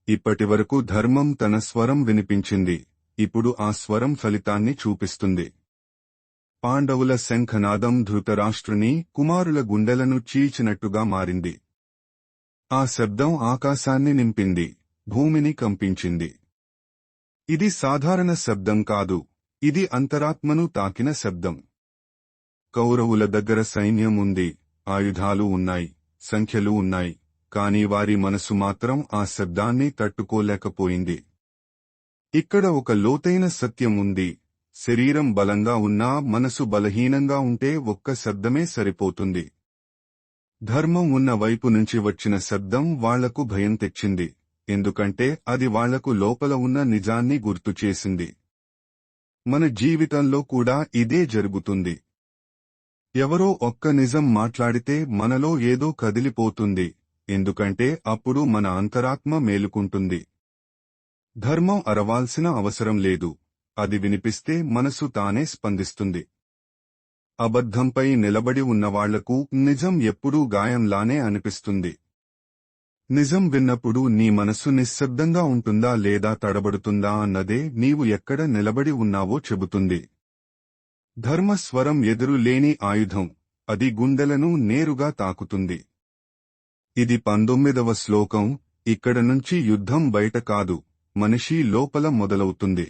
ఇప్పటివరకు ధర్మం తన స్వరం వినిపించింది, ఇప్పుడు ఆ స్వరం ఫలితాన్ని చూపిస్తుంది. పాండవుల శంఖనాదం ధృతరాష్ట్రుని కుమారుల గుండెలను చీల్చినట్టుగా మారింది. ఆ శబ్దం ఆకాశాన్ని నింపింది, భూమిని కంపించింది. ఇది సాధారణ శబ్దం కాదు, ఇది అంతరాత్మను తాకిన శబ్దం. కౌరవుల దగ్గర సైన్యం ఉంది, ఆయుధాలు ఉన్నాయి, సంఖ్యలు ఉన్నాయి, కాని వారి మనసు మాత్రం ఆ శబ్దాన్ని తట్టుకోలేకపోయింది. ఇక్కడ ఒక లోతైన సత్యం ఉంది. శరీరం బలంగా ఉన్నా మనసు బలహీనంగా ఉంటే ఒక్క శబ్దమే సరిపోతుంది. ధర్మం ఉన్న వైపు నుంచి వచ్చిన శబ్దం వాళ్లకు భయం తెచ్చింది, ఎందుకంటే అది వాళ్లకు లోపల ఉన్న నిజాన్ని గుర్తుచేసింది. మన జీవితంలో కూడా ఇదే జరుగుతుంది. ఎవరో ఒక్క నిజం మాట్లాడితే మనలో ఏదో కదిలిపోతుంది, ఎందుకంటే అప్పుడు మన అంతరాత్మ మేలుకుంటుంది. ధర్మం అరవాల్సిన అవసరం లేదు, అది వినిపిస్తే మనసు తానే స్పందిస్తుంది. అబద్ధంపై నిలబడి ఉన్నవాళ్లకు నిజం ఎప్పుడూ గాయంలానే అనిపిస్తుంది. నిజం విన్నప్పుడు నీ మనసు నిశ్శబ్దంగా ఉంటుందా లేదా తడబడుతుందా అన్నదే నీవు ఎక్కడ నిలబడి ఉన్నావో చెబుతుంది. ధర్మస్వరం ఎదురు లేని ఆయుధం, అది గుండెలను నేరుగా తాకుతుంది. ఇది 19వ శ్లోకం. ఇక్కడ నుంచి యుద్ధం బయట కాదు, మనిషి లోపల మొదలవుతుంది.